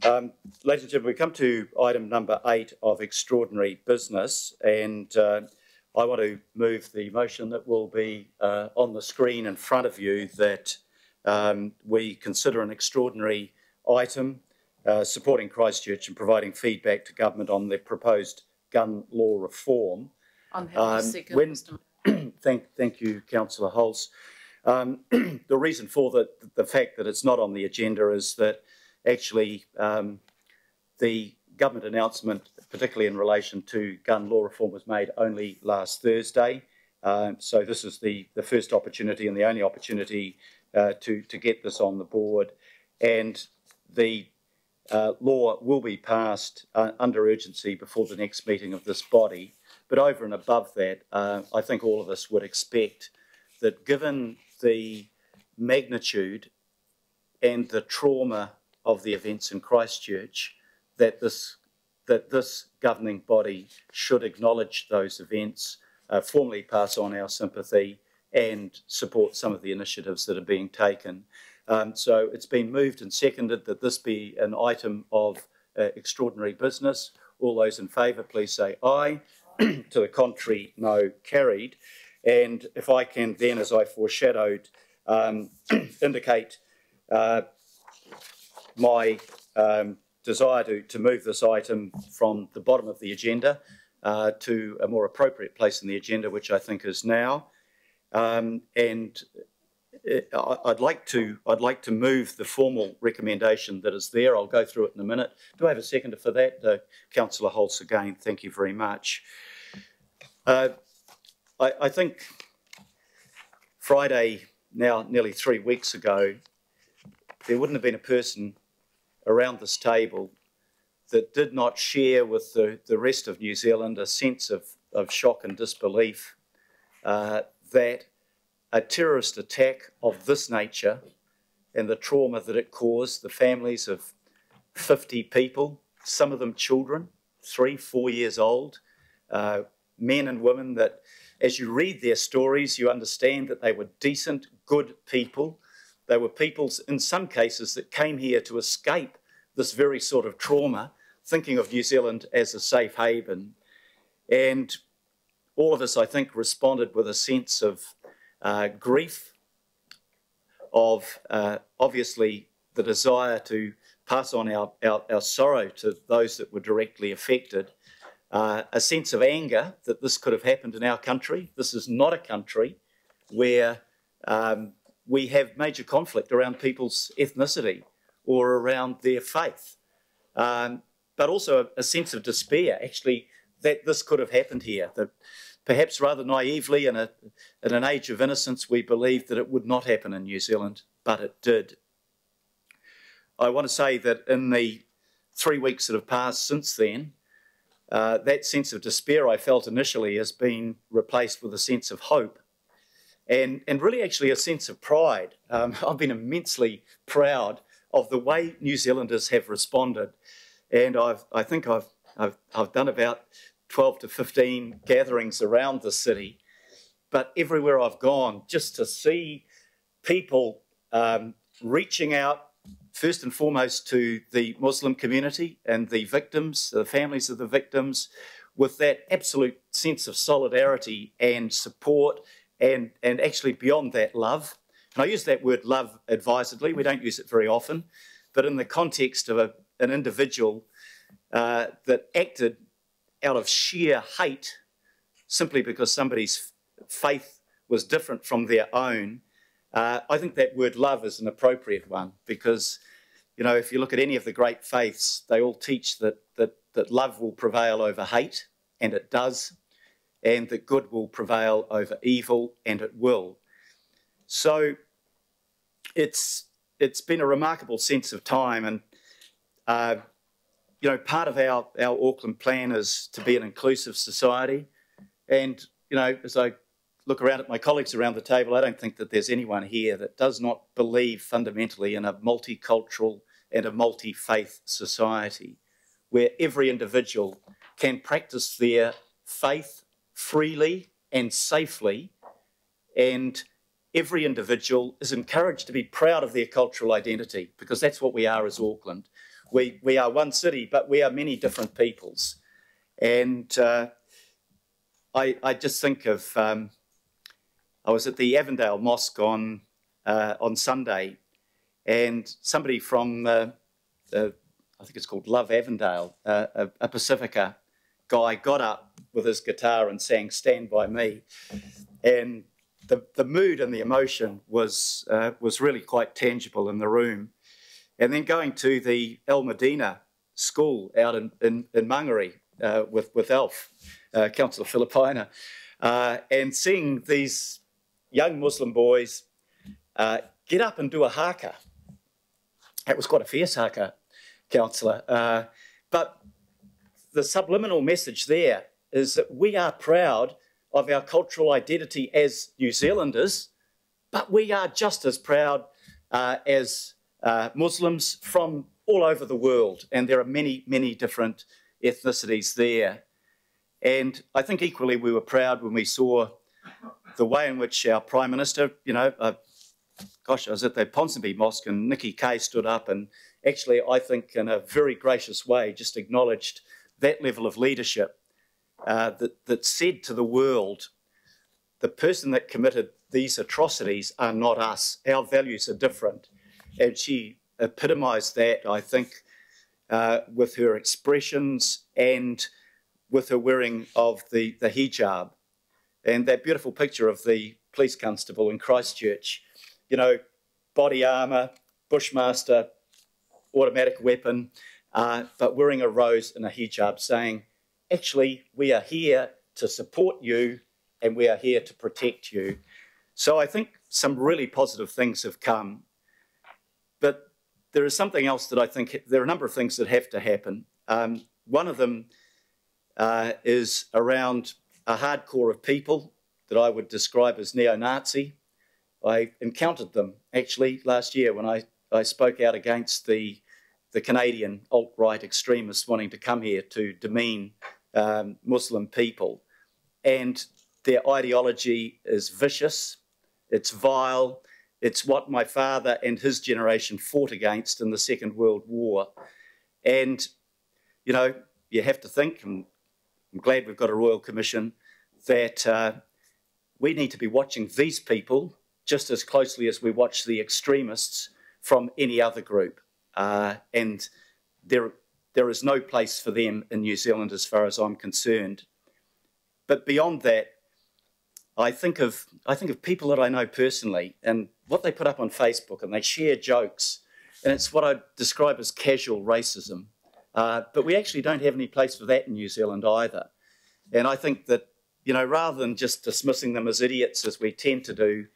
Ladies and gentlemen, we come to item number 8 of extraordinary business, and I want to move the motion that will be on the screen in front of you that we consider an extraordinary item supporting Christchurch and providing feedback to government on the proposed gun law reform. I'm happy to second. Thank you, Councillor Hulse. The reason for the fact that it's not on the agenda is that actually the government announcement, particularly in relation to gun law reform, was made only last Thursday. So this is the first opportunity and the only opportunity to get this on the board. And the law will be passed under urgency before the next meeting of this body. But over and above that, I think all of us would expect that given the magnitude and the trauma of the events in Christchurch, that this governing body should acknowledge those events, formally pass on our sympathy and support some of the initiatives that are being taken. So it's been moved and seconded that this be an item of extraordinary business. All those in favour, please say aye. To the contrary, no, carried. And if I can then, as I foreshadowed, indicate my desire to move this item from the bottom of the agenda to a more appropriate place in the agenda, which I think is now. And I'd like to move the formal recommendation that is there. I'll go through it in a minute. Do I have a seconder for that? Councillor Hulse again, thank you very much. I think Friday, now nearly 3 weeks ago, there wouldn't have been a person around this table that did not share with the rest of New Zealand a sense of shock and disbelief that a terrorist attack of this nature and the trauma that it caused, the families of 50 people, some of them children, 3, 4 years old, men and women that, as you read their stories, you understand that they were decent, good people. They were people, in some cases, that came here to escape this very sort of trauma, thinking of New Zealand as a safe haven. And all of us, I think, responded with a sense of grief, of obviously the desire to pass on our sorrow to those that were directly affected, a sense of anger that this could have happened in our country. This is not a country where we have major conflict around people's ethnicity or around their faith, but also a sense of despair, actually, that this could have happened here, that perhaps rather naively in an age of innocence we believed that it would not happen in New Zealand, but it did. I want to say that in the 3 weeks that have passed since then, that sense of despair I felt initially has been replaced with a sense of hope and really actually a sense of pride. I've been immensely proud of the way New Zealanders have responded, and I think I've done about 12 to 15 gatherings around the city, but everywhere I've gone, just to see people reaching out first and foremost to the Muslim community and the victims, the families of the victims, with that absolute sense of solidarity and support and actually beyond that, love. And I use that word love advisedly. We don't use it very often, but in the context of an individual that acted out of sheer hate simply because somebody's faith was different from their own, I think that word love is an appropriate one because, you know, if you look at any of the great faiths, they all teach that love will prevail over hate, and it does, and that good will prevail over evil, and it will. So it's been a remarkable sense of time, and you know, part of our Auckland plan is to be an inclusive society, and you know, as I look around at my colleagues around the table, I don't think that there's anyone here that does not believe fundamentally in a multicultural and a multi-faith society where every individual can practice their faith freely and safely, and every individual is encouraged to be proud of their cultural identity, because that's what we are as Auckland. We are one city, but we are many different peoples. And I just think of, I was at the Avondale Mosque on Sunday, and somebody from, I think it's called Love Avondale, a Pacifica guy got up with his guitar and sang Stand By Me. And the mood and the emotion was really quite tangible in the room. And then going to the El Medina school out in Mangere with Alf, Councillor Filipina, and seeing these young Muslim boys get up and do a haka. It was quite a fierce haka, Councillor. But the subliminal message there is that we are proud of our cultural identity as New Zealanders, but we are just as proud as Muslims from all over the world, and there are many, many different ethnicities there. And I think equally we were proud when we saw the way in which our Prime Minister, you know, gosh, I was at the Ponsonby Mosque and Nikki Kay stood up and actually, I think in a very gracious way, just acknowledged that level of leadership that said to the world, the person that committed these atrocities are not us. Our values are different. And she epitomised that, I think, with her expressions and with her wearing of the hijab. And that beautiful picture of the police constable in Christchurch, you know, body armour, bushmaster, automatic weapon, but wearing a rose and a hijab saying, actually, we are here to support you and we are here to protect you. So I think some really positive things have come. But there is something else that I think, there are a number of things that have to happen. One of them is around a hardcore of people that I would describe as neo-Nazi. I encountered them actually last year when I spoke out against the Canadian alt-right extremists wanting to come here to demean Muslim people. And their ideology is vicious, it's vile, it's what my father and his generation fought against in the Second World War. And, you know, you have to think, and I'm glad we've got a Royal Commission, that we need to be watching these people just as closely as we watch the extremists from any other group. And there is no place for them in New Zealand as far as I'm concerned. But beyond that, I think of people that I know personally and what they put up on Facebook, and they share jokes, and it's what I describe as casual racism. But we actually don't have any place for that in New Zealand either. And I think that, you know, rather than just dismissing them as idiots as we tend to do,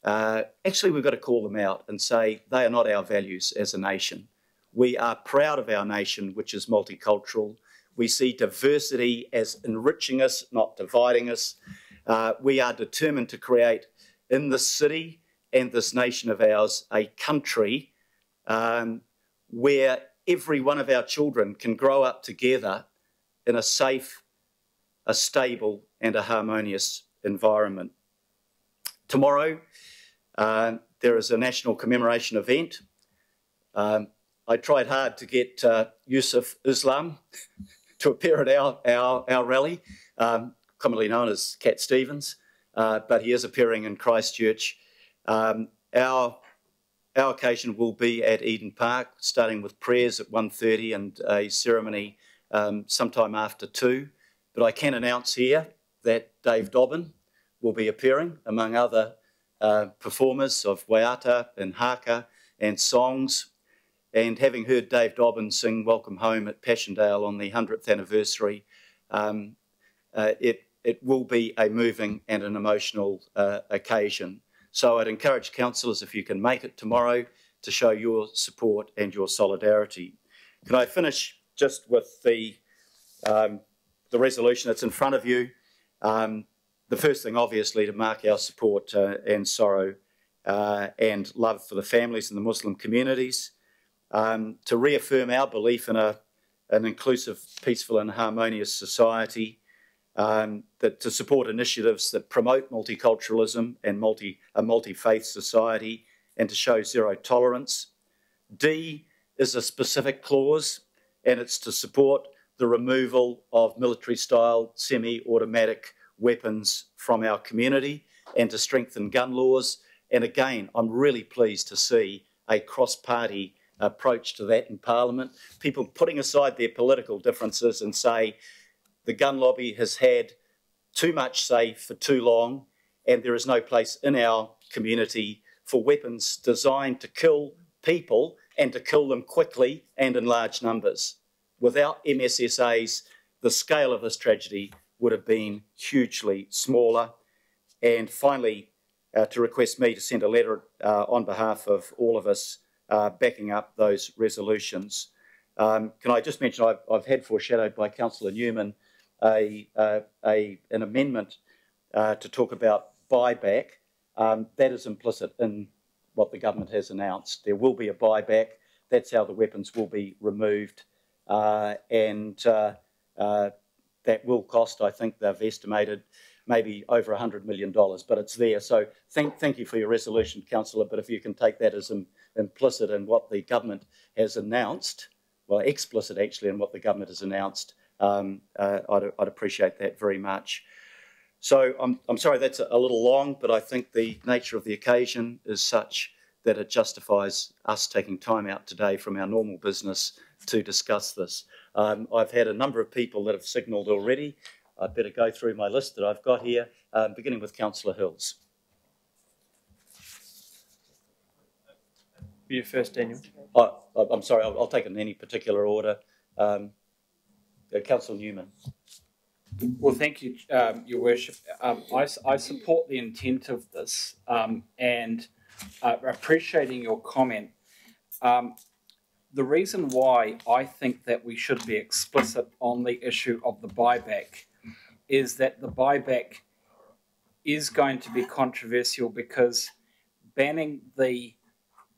actually we've got to call them out and say they are not our values as a nation. We are proud of our nation, which is multicultural. We see diversity as enriching us, not dividing us. We are determined to create in this city and this nation of ours a country where every one of our children can grow up together in a safe, a stable and a harmonious environment. Tomorrow, there is a national commemoration event. I tried hard to get Yusuf Islam to appear at our rally, commonly known as Cat Stevens, but he is appearing in Christchurch. Our occasion will be at Eden Park, starting with prayers at 1:30 and a ceremony sometime after 2. But I can announce here that Dave Dobbin will be appearing, among other performers of waiata and haka and songs. And having heard Dave Dobbin sing Welcome Home at Passchendaele on the 100th anniversary, it will be a moving and an emotional occasion. So I'd encourage councillors, if you can make it tomorrow, to show your support and your solidarity. Can I finish just with the resolution that's in front of you? The first thing, obviously, to mark our support and sorrow and love for the families in the Muslim communities, to reaffirm our belief in an inclusive, peaceful and harmonious society, that to support initiatives that promote multiculturalism and a multi-faith society, and to show zero tolerance. D is a specific clause, and it's to support the removal of military-style semi-automatic weapons from our community and to strengthen gun laws. And again, I'm really pleased to see a cross-party approach to that in Parliament. People putting aside their political differences and say the gun lobby has had too much say for too long, and there is no place in our community for weapons designed to kill people and to kill them quickly and in large numbers. Without MSSAs, the scale of this tragedy would have been hugely smaller. And finally, to request me to send a letter on behalf of all of us backing up those resolutions. Can I just mention I've had foreshadowed by Councillor Newman an amendment to talk about buyback. That is implicit in what the government has announced. There will be a buyback. That's how the weapons will be removed. And that will cost, I think they've estimated, maybe over $100 million, but it's there. So thank you for your resolution, Councillor, but if you can take that as implicit in what the government has announced, well, explicit actually in what the government has announced, I'd appreciate that very much. So I'm sorry that's a little long, but I think the nature of the occasion is such that it justifies us taking time out today from our normal business to discuss this. I've had a number of people that have signalled already. I'd better go through my list that I've got here, beginning with Councillor Hills. You first, Daniel. I'm sorry, I'll take it in any particular order. Councillor Newman. Well, thank you, Your Worship. I support the intent of this and appreciating your comment. The reason why I think that we should be explicit on the issue of the buyback is that the buyback is going to be controversial because banning the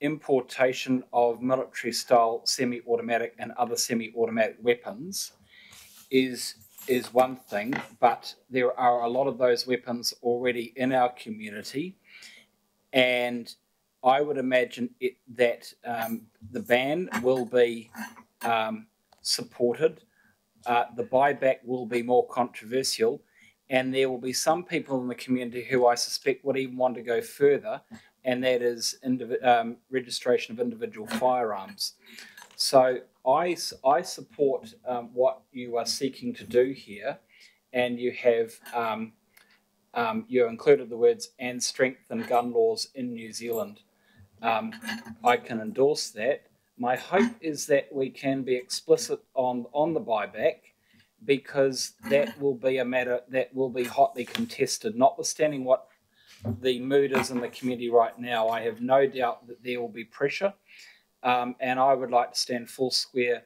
importation of military-style semi-automatic and other semi-automatic weapons is one thing, but there are a lot of those weapons already in our community, and I would imagine that the ban will be supported, the buyback will be more controversial, and there will be some people in the community who I suspect would even want to go further, and that is registration of individual firearms. So I support what you are seeking to do here, and you have you included the words "and strengthen gun laws in New Zealand." I can endorse that. My hope is that we can be explicit on the buyback, because that will be a matter that will be hotly contested. Notwithstanding what the mood is in the community right now, I have no doubt that there will be pressure, and I would like to stand full square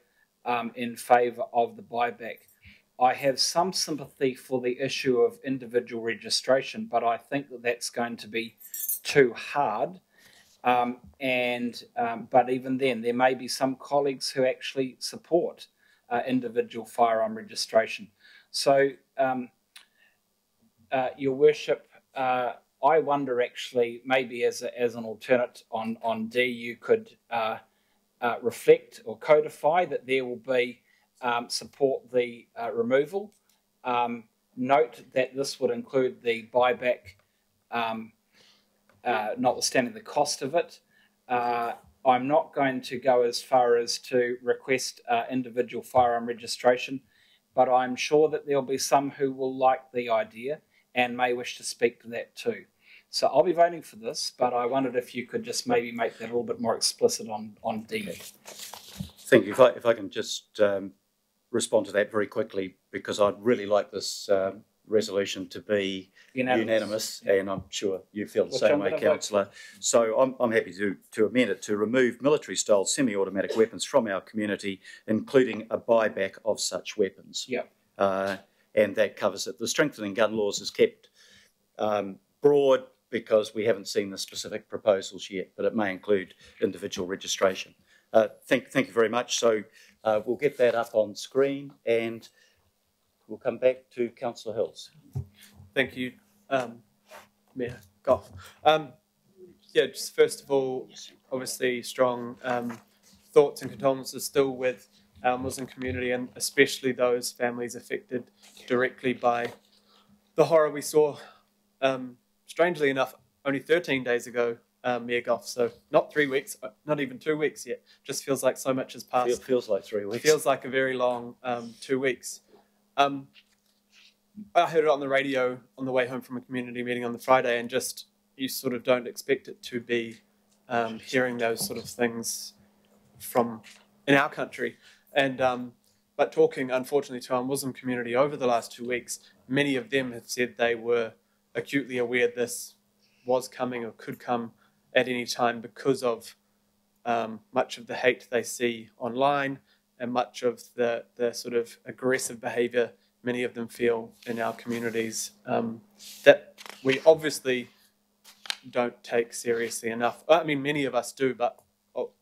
in favour of the buyback. I have some sympathy for the issue of individual registration, but I think that that's going to be too hard. But even then, there may be some colleagues who actually support individual firearm registration. So, Your Worship, I wonder actually, maybe as an alternate on D, you could reflect or codify that there will be support the removal. Note that this would include the buyback, notwithstanding the cost of it. I'm not going to go as far as to request individual firearm registration, but I'm sure that there'll be some who will like the idea and may wish to speak to that too. So I'll be voting for this, but I wondered if you could just maybe make that a little bit more explicit on D. Okay. Thank you. If I can just respond to that very quickly, because I'd really like this resolution to be unanimous, and I'm sure you feel the same way, Councillor. So I'm happy to amend it to remove military-style semi-automatic weapons from our community, including a buyback of such weapons. Yeah. And that covers it. The strengthening gun laws is kept broad because we haven't seen the specific proposals yet, but it may include individual registration. Thank you very much. So we'll get that up on screen, and we'll come back to Councillor Hills. Thank you, Mayor Gough. Yeah, just first of all, obviously strong thoughts and condolences still with our Muslim community, and especially those families affected directly by the horror we saw, strangely enough, only 13 days ago, Mayor Gough. So not 3 weeks, not even 2 weeks yet. Just feels like so much has passed. It feels like 3 weeks. Feels like a very long 2 weeks. I heard it on the radio on the way home from a community meeting on the Friday, and just you sort of don't expect it to be hearing those sort of things from in our country. And but talking, unfortunately, to our Muslim community over the last 2 weeks, many of them have said they were acutely aware this was coming or could come at any time because of much of the hate they see online and much of the sort of aggressive behaviour many of them feel in our communities that we obviously don't take seriously enough. I mean, many of us do, but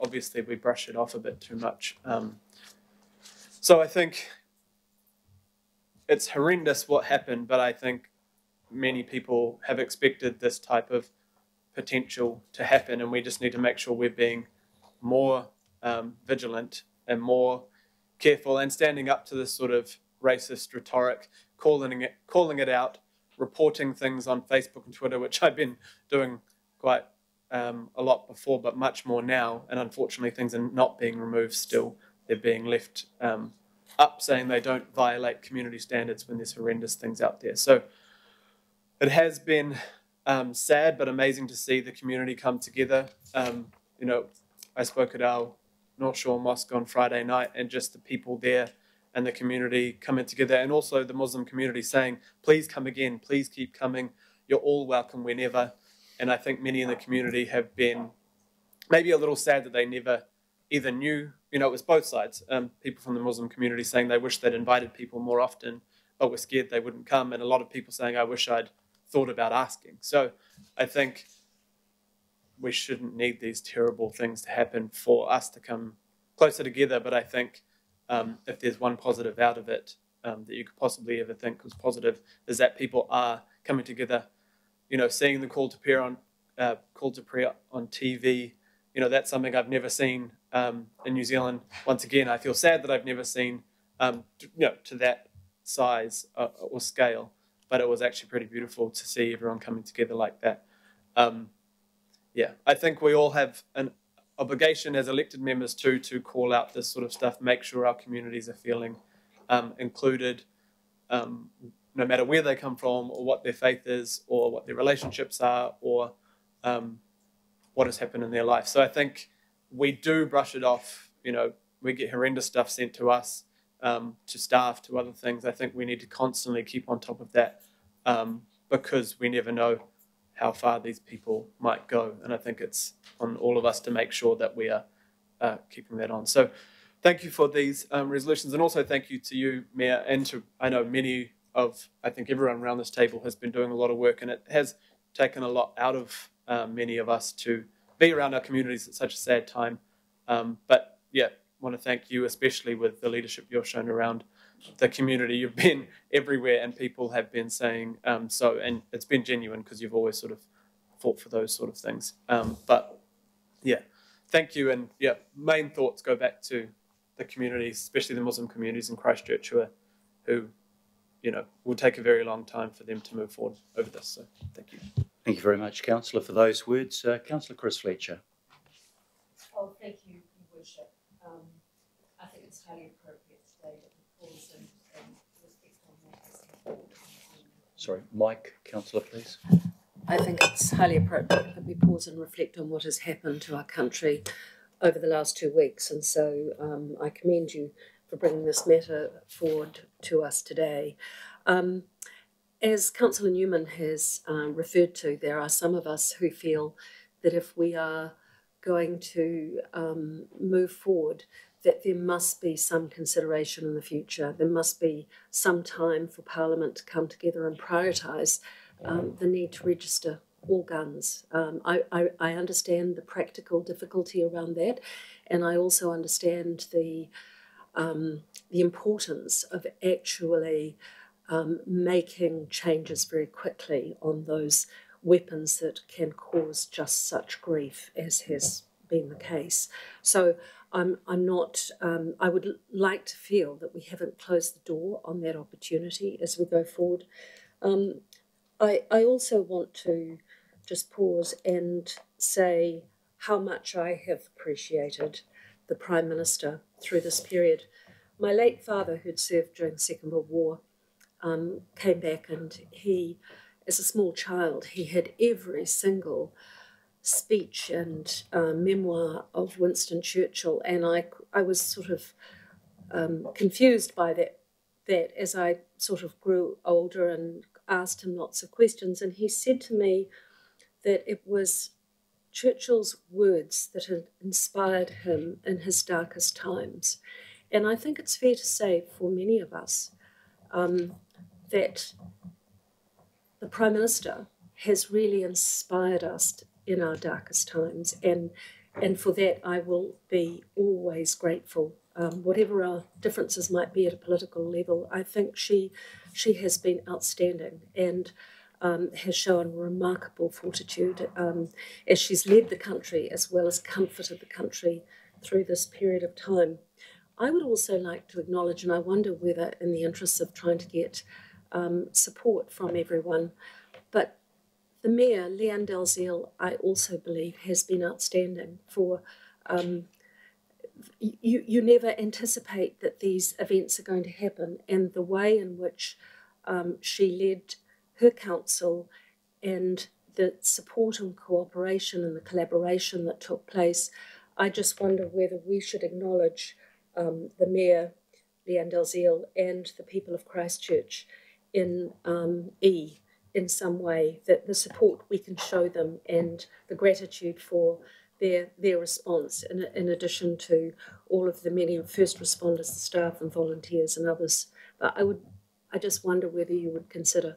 obviously we brush it off a bit too much. So I think it's horrendous what happened, but I think many people have expected this type of potential to happen, and we just need to make sure we're being more vigilant and more careful and standing up to this sort of racist rhetoric, calling it out, reporting things on Facebook and Twitter, which I've been doing quite a lot before, but much more now. And unfortunately, things are not being removed still. They're being left up, saying they don't violate community standards when there's horrendous things out there. So it has been sad but amazing to see the community come together. You know, I spoke at our North Shore Mosque on Friday night, and just the people there and the community coming together, and also the Muslim community saying, please come again, please keep coming, you're all welcome whenever. And I think many in the community have been maybe a little sad that they never either knew, you know, it was both sides. People from the Muslim community saying they wish they'd invited people more often, but were scared they wouldn't come, and a lot of people saying, I wish I'd thought about asking. So I think we shouldn't need these terrible things to happen for us to come closer together. But I think if there's one positive out of it that you could possibly ever think was positive, is that people are coming together. You know, seeing the call to prayer on TV, you know, that's something I've never seen in New Zealand. Once again, I feel sad that I've never seen, you know, to that size or scale. But it was actually pretty beautiful to see everyone coming together like that. Yeah, I think we all have an obligation as elected members to call out this sort of stuff, make sure our communities are feeling included, no matter where they come from or what their faith is or what their relationships are or what has happened in their life. So I think we do brush it off. You know, we get horrendous stuff sent to us, to staff, to other things. I think we need to constantly keep on top of that because we never know how far these people might go. And I think it's on all of us to make sure that we are keeping that on. So thank you for these resolutions, and also thank you to you, Mayor, and to, I know many of, I think everyone around this table has been doing a lot of work, and it has taken a lot out of many of us to be around our communities at such a sad time. But yeah, I want to thank you, especially with the leadership you've shown around the community. You've been everywhere, and people have been saying so, and it's been genuine because you've always sort of fought for those sort of things. But yeah, thank you. And yeah, main thoughts go back to the communities, especially the Muslim communities in Christchurch, who you know, will take a very long time for them to move forward over this. So thank you. Thank you very much, Councillor, for those words. Councillor Chris Fletcher. Oh, thank you, Your Worship. I think it's highly appropriate today that we pause and reflect on what has happened. Sorry, mic, Councillor, please. I think it's highly appropriate that we pause and reflect on what has happened to our country over the last 2 weeks. And so I commend you for bringing this matter forward to us today. As Councillor Newman has referred to, there are some of us who feel that if we are going to move forward, that there must be some consideration in the future. There must be some time for Parliament to come together and prioritise the need to register all guns. I understand the practical difficulty around that, and I also understand the importance of actually making changes very quickly on those weapons that can cause just such grief as has been the case. So I'm not, I would like to feel that we haven't closed the door on that opportunity as we go forward. I also want to just pause and say how much I have appreciated the Prime Minister through this period. My late father, who'd served during the Second World War, came back, and he, as a small child, he had every single speech and memoir of Winston Churchill, and I was sort of confused by that as I sort of grew older and asked him lots of questions. And he said to me that it was Churchill's words that had inspired him in his darkest times. And I think it's fair to say for many of us that the Prime Minister has really inspired us in our darkest times. And for that, I will be always grateful. Whatever our differences might be at a political level, I think she has been outstanding and has shown remarkable fortitude as she's led the country as well as comforted the country through this period of time. I would also like to acknowledge, and I wonder whether in the interests of trying to get support from everyone, but the Mayor, Leanne Dalziel, I also believe has been outstanding for you never anticipate that these events are going to happen, and the way in which she led her council and the support and cooperation and the collaboration that took place, I just wonder whether we should acknowledge the Mayor, Leanne Dalziel, and the people of Christchurch in some way, that the support we can show them and the gratitude for their response, in addition to all of the many first responders, the staff and volunteers and others. But I just wonder whether you would consider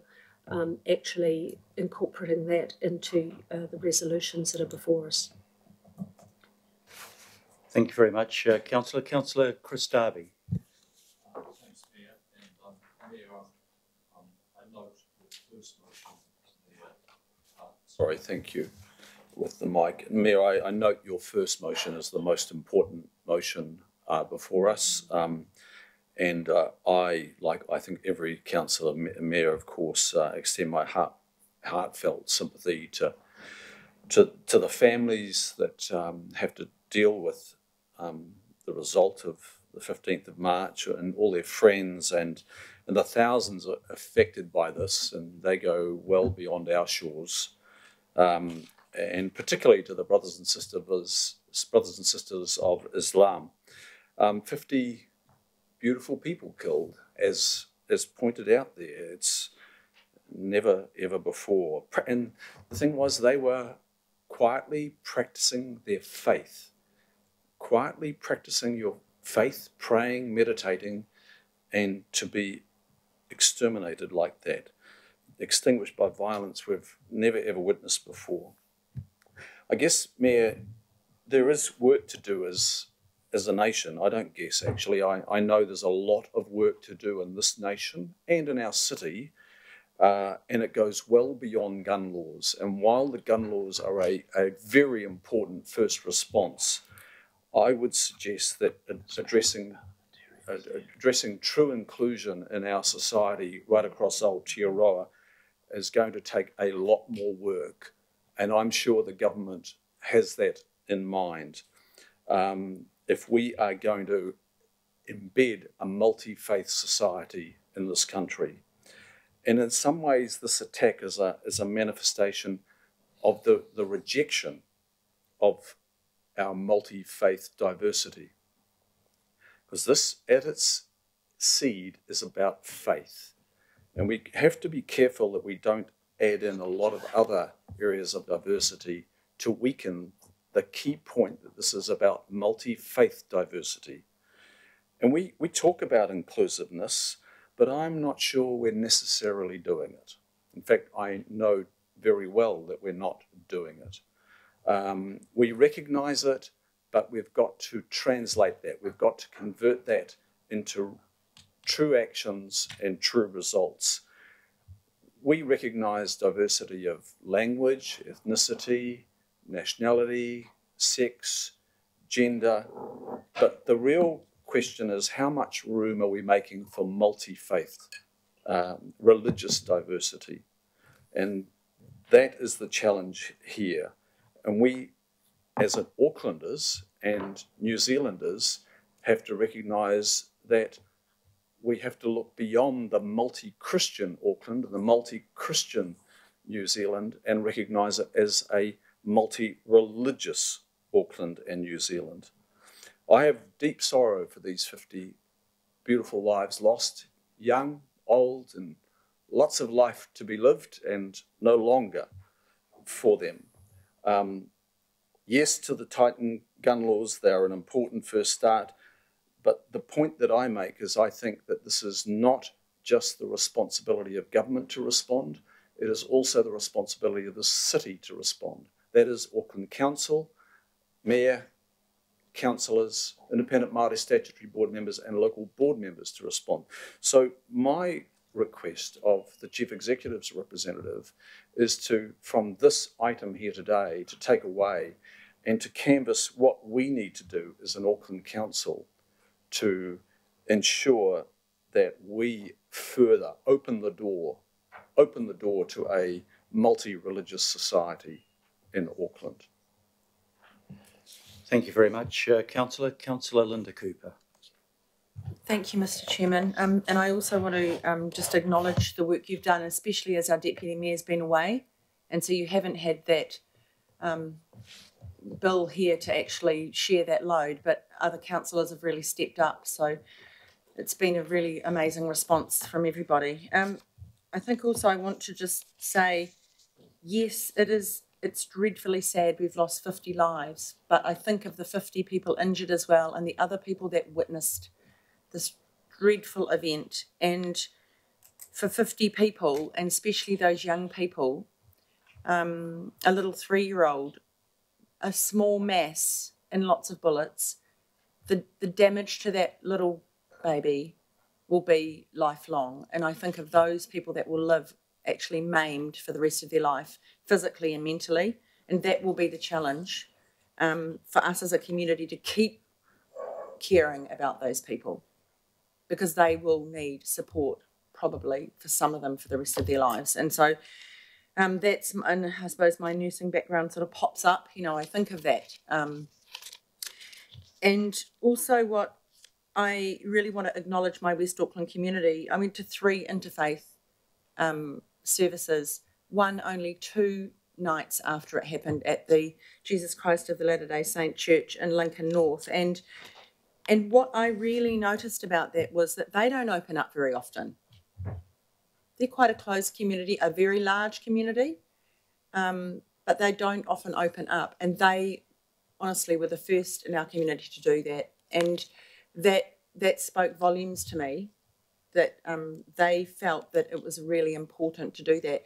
actually incorporating that into the resolutions that are before us. Thank you very much, Councillor. Councillor Chris Darby. Thanks, Mayor. And Mayor, I note the first motion there. Sorry, thank you. With the mic. Mayor, I note your first motion is the most important motion before us. And I think every councillor, mayor, of course, extend my heartfelt sympathy to the families that have to deal with the result of the 15th of March and all their friends and the thousands affected by this, and they go well beyond our shores. And particularly to the brothers and sisters of Islam. 50 beautiful people killed, as pointed out there. It's never, ever before. And the thing was, they were quietly practicing their faith, quietly practicing your faith, praying, meditating, and to be exterminated like that, extinguished by violence we've never, ever witnessed before. I guess, Mayor, there is work to do as a nation. I don't guess, actually. I know there's a lot of work to do in this nation and in our city, and it goes well beyond gun laws. And while the gun laws are a very important first response, I would suggest that addressing true inclusion in our society right across Aotearoa is going to take a lot more work. And I'm sure the government has that in mind. If we are going to embed a multi-faith society in this country. And in some ways, this attack is a manifestation of the rejection of our multi-faith diversity. Because this, at its seed, is about faith. And we have to be careful that we don't add in a lot of other areas of diversity to weaken the key point that this is about multi-faith diversity. And we talk about inclusiveness, but I'm not sure we're necessarily doing it. In fact, I know very well that we're not doing it. We recognise it, but we've got to translate that. We've got to convert that into true actions and true results. We recognise diversity of language, ethnicity, nationality, sex, gender, but the real question is how much room are we making for multi-faith, religious diversity? And that is the challenge here. And we, as Aucklanders and New Zealanders, have to recognise that we have to look beyond the multi-Christian Auckland and the multi-Christian New Zealand and recognise it as a multi-religious Auckland and New Zealand. I have deep sorrow for these 50 beautiful lives lost, young, old, and lots of life to be lived and no longer for them. Yes, to the Titan gun laws, they're an important first start, but the point that I make is I think that this is not just the responsibility of government to respond, it is also the responsibility of the city to respond. That is Auckland Council, Mayor, councillors, independent Māori statutory board members and local board members to respond. So my request of the Chief Executive's representative is to, from this item here today, to take away and to canvass what we need to do as an Auckland Council to ensure that we further open the door to a multi-religious society in Auckland. Thank you very much, Councillor. Councillor Linda Cooper. Thank you, Mr. Chairman. And I also want to just acknowledge the work you've done, especially as our Deputy Mayor's been away. And so you haven't had that bill here to actually share that load, but other councillors have really stepped up. So it's been a really amazing response from everybody. I think also I want to just say, yes, it's dreadfully sad we've lost 50 lives, but I think of the 50 people injured as well and the other people that witnessed this dreadful event. And for 50 people, and especially those young people, a little 3-year-old, a small mass and lots of bullets, the damage to that little baby will be lifelong. And I think of those people that will live actually maimed for the rest of their life, physically and mentally. And that will be the challenge for us as a community to keep caring about those people, because they will need support probably for some of them for the rest of their lives. And so that's, and I suppose my nursing background sort of pops up, you know, I think of that. And also what I really want to acknowledge my West Auckland community. I went to 3 interfaith services, one only 2 nights after it happened at the Jesus Christ of the Latter-day Saint Church in Lincoln North. And what I really noticed about that was that they don't open up very often. They're quite a closed community, a very large community, but they don't often open up. And they honestly were the first in our community to do that. And that spoke volumes to me, that they felt that it was really important to do that.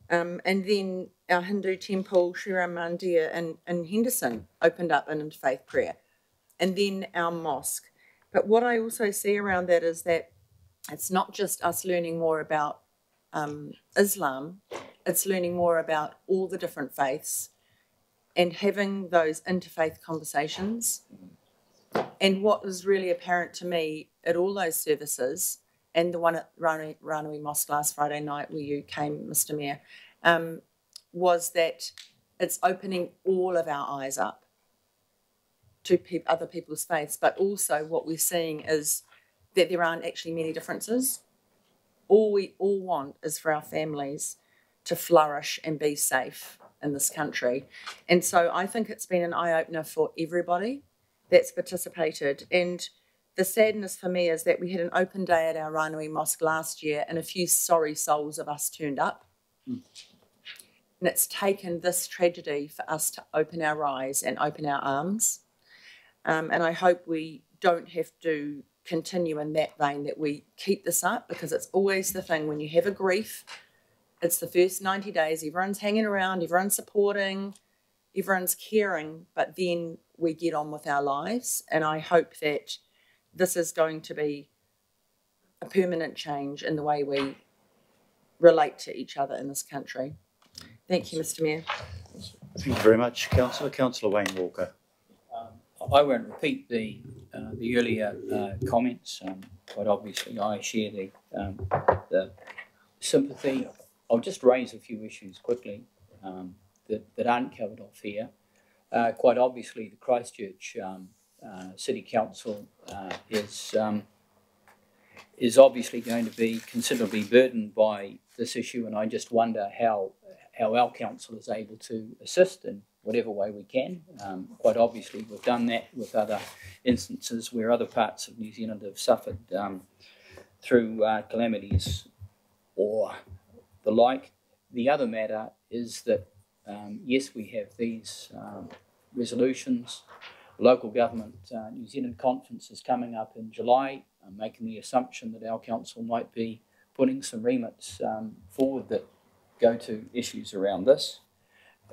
And then our Hindu temple, Sri Ram Mandir in Henderson, opened up an interfaith prayer. And then our mosque. But what I also see around that is that it's not just us learning more about Islam, it's learning more about all the different faiths and having those interfaith conversations. And what was really apparent to me at all those services, and the one at Ranui Mosque last Friday night where you came, Mr. Mayor, was that it's opening all of our eyes up to other people's faiths, but also what we're seeing is that there aren't actually many differences. All we all want is for our families to flourish and be safe in this country. And so I think it's been an eye-opener for everybody that's participated. And the sadness for me is that we had an open day at our Ranui Mosque last year and a few sorry souls of us turned up. And it's taken this tragedy for us to open our eyes and open our arms. And I hope we don't have to continue in that vein, that we keep this up, because it's always the thing when you have a grief, it's the first 90 days, everyone's hanging around, everyone's supporting, everyone's caring, but then we get on with our lives. And I hope that this is going to be a permanent change in the way we relate to each other in this country. Thank you, Mr. Mayor. Thank you very much, Councillor. Councillor Wayne Walker. I won't repeat the earlier comments. Quite obviously, I share the sympathy. I'll just raise a few issues quickly that aren't covered off here. Quite obviously, the Christchurch City Council is obviously going to be considerably burdened by this issue, and I just wonder how our council is able to assist in whatever way we can. Quite obviously, we've done that with other instances where other parts of New Zealand have suffered through calamities or the like. The other matter is that, yes, we have these resolutions. Local government New Zealand conference is coming up in July. I'm making the assumption that our council might be putting some remits forward that go to issues around this.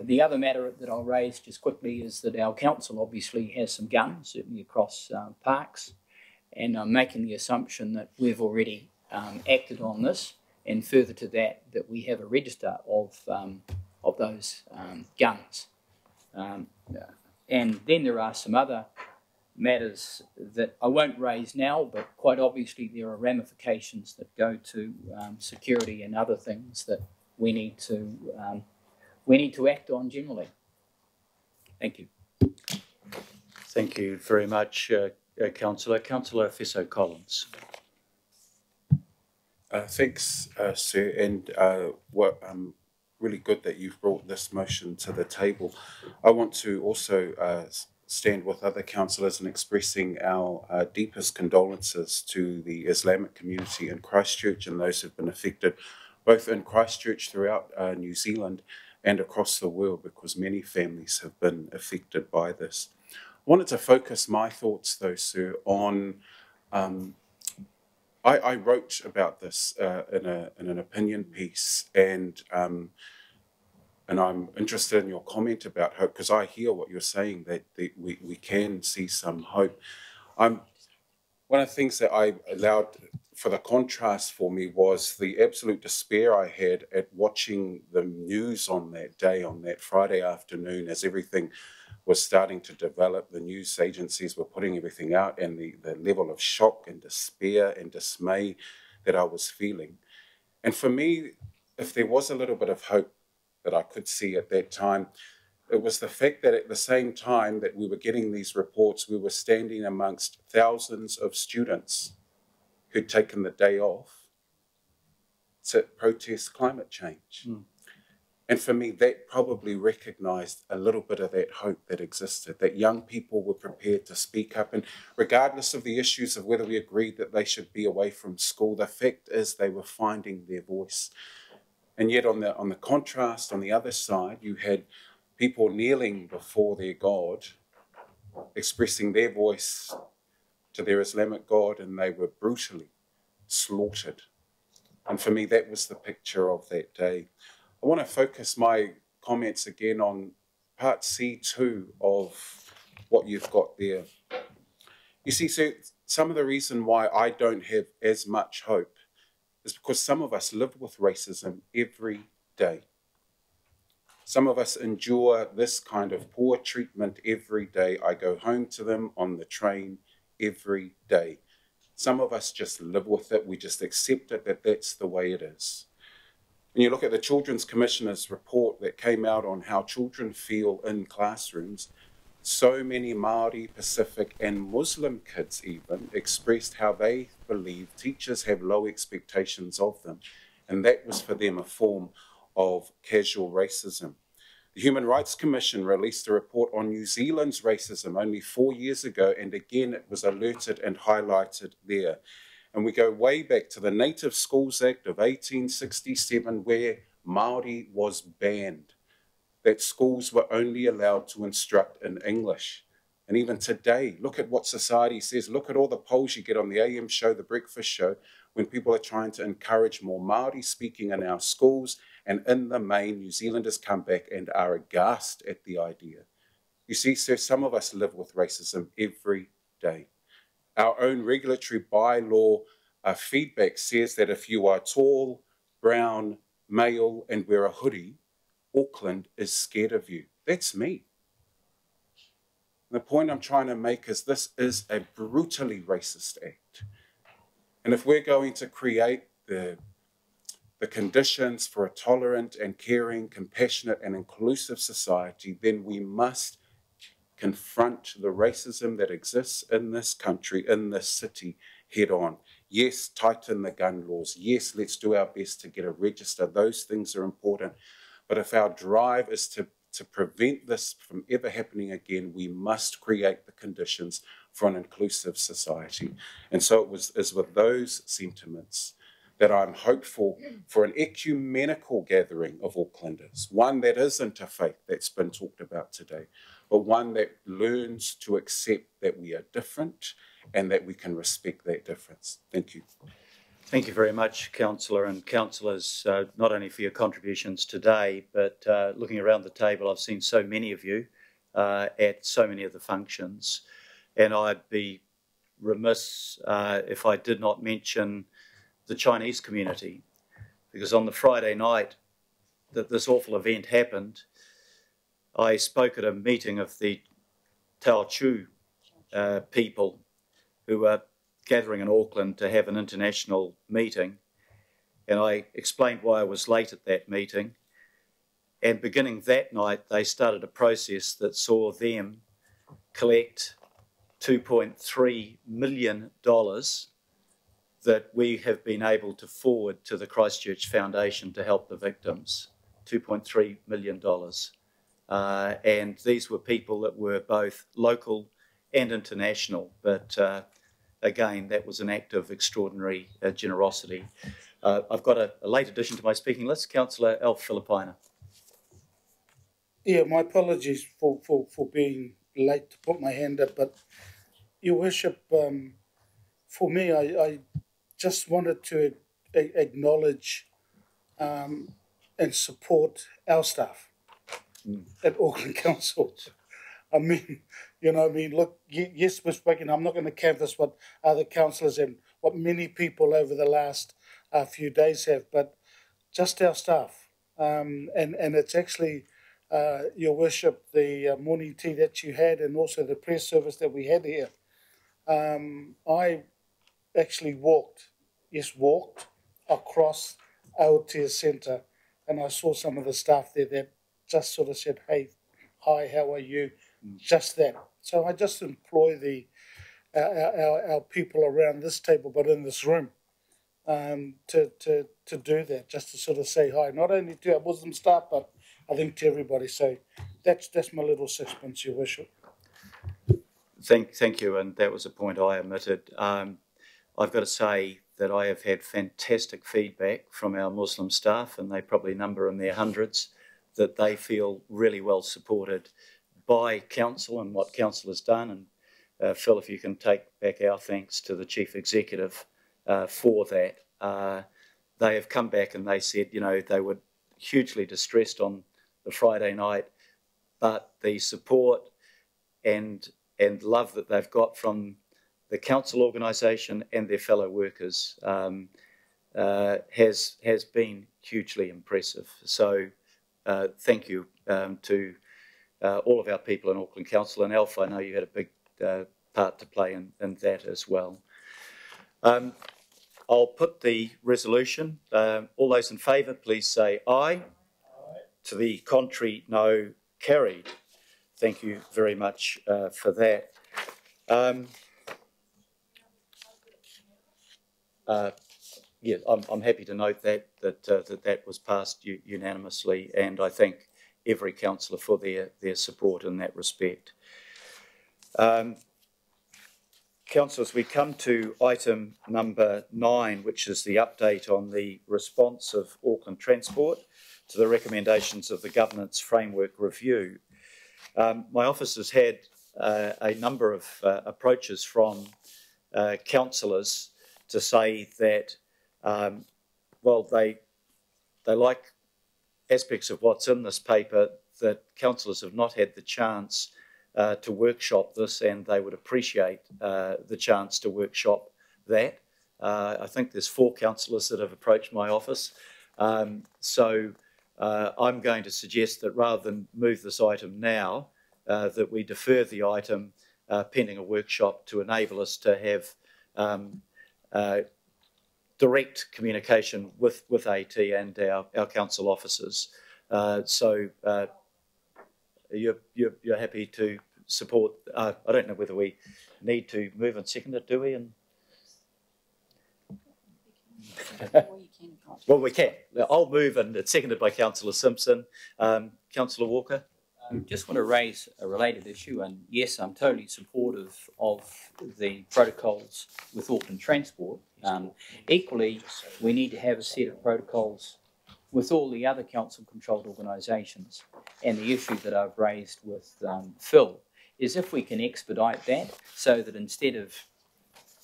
The other matter that I'll raise just quickly is that our council obviously has some guns, certainly across parks, and I'm making the assumption that we've already acted on this, and further to that, that we have a register of those guns. And then there are some other matters that I won't raise now, but quite obviously there are ramifications that go to security and other things that we need to act on generally. Thank you. Thank you very much, Councillor. Councillor Fiso-Collins. Thanks, Sir, and really good that you've brought this motion to the table. I want to also stand with other councillors in expressing our deepest condolences to the Islamic community in Christchurch and those who've been affected, both in Christchurch, throughout New Zealand and across the world, because many families have been affected by this. I wanted to focus my thoughts, though, Sir, on I wrote about this in an opinion piece, and I'm interested in your comment about hope, because I hear what you're saying, that we can see some hope. One of the things that I allowed for the contrast for me was the absolute despair I had at watching the news on that day, on that Friday afternoon, as everything was starting to develop. The news agencies were putting everything out, and the level of shock and despair and dismay that I was feeling. And for me, if there was a little bit of hope that I could see at that time, it was the fact that at the same time that we were getting these reports, we were standing amongst thousands of students who'd taken the day off to protest climate change. Mm. And for me, that probably recognised a little bit of that hope that existed, that young people were prepared to speak up. And regardless of the issues of whether we agreed that they should be away from school, the fact is they were finding their voice. And yet on the contrast, on the other side, you had people kneeling before their God, expressing their voice to their Islamic God, and they were brutally slaughtered. And for me, that was the picture of that day. I want to focus my comments again on part C2 of what you've got there. You see, so some of the reason why I don't have as much hope is because some of us live with racism every day. Some of us endure this kind of poor treatment every day. I go home to them on the train every day. Some of us just live with it. We just accept it, that that's the way it is. When you look at the Children's Commissioner's report that came out on how children feel in classrooms, so many Māori, Pacific and Muslim kids even expressed how they believe teachers have low expectations of them. And that was for them a form of casual racism. The Human Rights Commission released a report on New Zealand's racism only 4 years ago, and again it was alerted and highlighted there. And we go way back to the Native Schools Act of 1867, where Māori was banned, that schools were only allowed to instruct in English. And even today, look at what society says. Look at all the polls you get on the AM show, the breakfast show, when people are trying to encourage more Māori speaking in our schools. And in the main, New Zealanders come back and are aghast at the idea. You see, sir, some of us live with racism every day. Our own regulatory bylaw feedback says that if you are tall, brown, male, and wear a hoodie, Auckland is scared of you. That's me. The point I'm trying to make is this is a brutally racist act. And if we're going to create the conditions for a tolerant and caring, compassionate and inclusive society, then we must confront the racism that exists in this country, in this city, head on. Yes, tighten the gun laws. Yes, let's do our best to get a register. Those things are important. But if our drive is to prevent this from ever happening again, we must create the conditions for an inclusive society. And so is with those sentiments that I'm hopeful for an ecumenical gathering of Aucklanders, one that is interfaith, that's been talked about today, but one that learns to accept that we are different and that we can respect that difference. Thank you. Thank you very much, Councillor and Councillors, not only for your contributions today, but looking around the table, I've seen so many of you at so many of the functions, and I'd be remiss if I did not mention the Chinese community, because on the Friday night that this awful event happened, I spoke at a meeting of the Teochew people who were gathering in Auckland to have an international meeting, and I explained why I was late at that meeting. And beginning that night, they started a process that saw them collect $2.3 million that we have been able to forward to the Christchurch Foundation to help the victims. $2.3 million. And these were people that were both local and international, but again, that was an act of extraordinary generosity. I've got a late addition to my speaking list, Councillor Alf Filipaina. Yeah, my apologies for being late to put my hand up, but Your Worship, for me, I just wanted to acknowledge and support our staff at Auckland Council. I mean, look, yes, we're speaking, I'm not going to canvass what other councillors and what many people over the last few days have, but just our staff. And it's actually, Your Worship, the morning tea that you had and also the press service that we had here. I actually walked across Aotea Centre, and I saw some of the staff there that just sort of said, hey, hi, how are you? Just that. So I just employ our people around this table, but in this room, to do that, just to sort of say hi, not only to our Muslim staff, but I think to everybody. So that's my little sixpence, Your Worship. Thank you, and that was a point I omitted. I've got to say that I have had fantastic feedback from our Muslim staff, and they probably number in their hundreds, that they feel really well supported by Council and what Council has done. And Phil, if you can take back our thanks to the Chief Executive for that. They have come back and they said, they were hugely distressed on the Friday night, but the support and love that they've got from the council organisation and their fellow workers has been hugely impressive. So thank you to all of our people in Auckland Council, and Alf, I know you had a big part to play in that as well. I'll put the resolution. All those in favour, please say aye. Aye. To the contrary, no. Carried. Thank you very much for that. Yeah, I'm happy to note that was passed unanimously, and I thank every councillor for their support in that respect. Councillors, we come to item number 9, which is the update on the response of Auckland Transport to the recommendations of the Governance Framework Review. My office has had a number of approaches from councillors to say that, well, they like aspects of what's in this paper, that councillors have not had the chance to workshop this, and they would appreciate the chance to workshop that. I think there's 4 councillors that have approached my office. So I'm going to suggest that rather than move this item now, that we defer the item pending a workshop to enable us to have direct communication with AT and our council officers. So you're happy to support? I don't know whether we need to move and second it, do we? And well, we can. I'll move, and it's seconded by Councillor Simpson. Councillor Walker? Just want to raise a related issue, and yes, I'm totally supportive of the protocols with Auckland Transport. Equally, we need to have a set of protocols with all the other council-controlled organisations. And the issue that I've raised with Phil is if we can expedite that so that instead of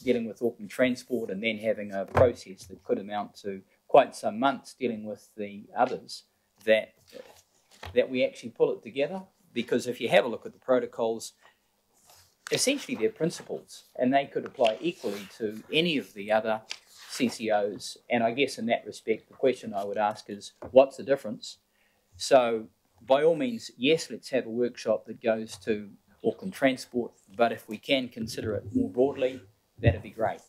dealing with Auckland Transport and then having a process that could amount to quite some months dealing with the others, that we actually pull it together. Because if you have a look at the protocols, essentially they're principles and they could apply equally to any of the other CCOs. And I guess in that respect, the question I would ask is, what's the difference? So by all means, yes, let's have a workshop that goes to Auckland Transport, but if we can consider it more broadly, that'd be great.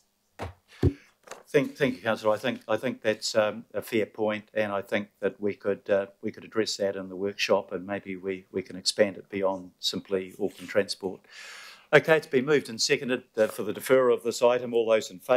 Thank you, Councillor. I think that's a fair point, and I think that we could address that in the workshop, and maybe we can expand it beyond simply Auckland Transport. Okay, it's been moved and seconded for the deferral of this item. All those in favour?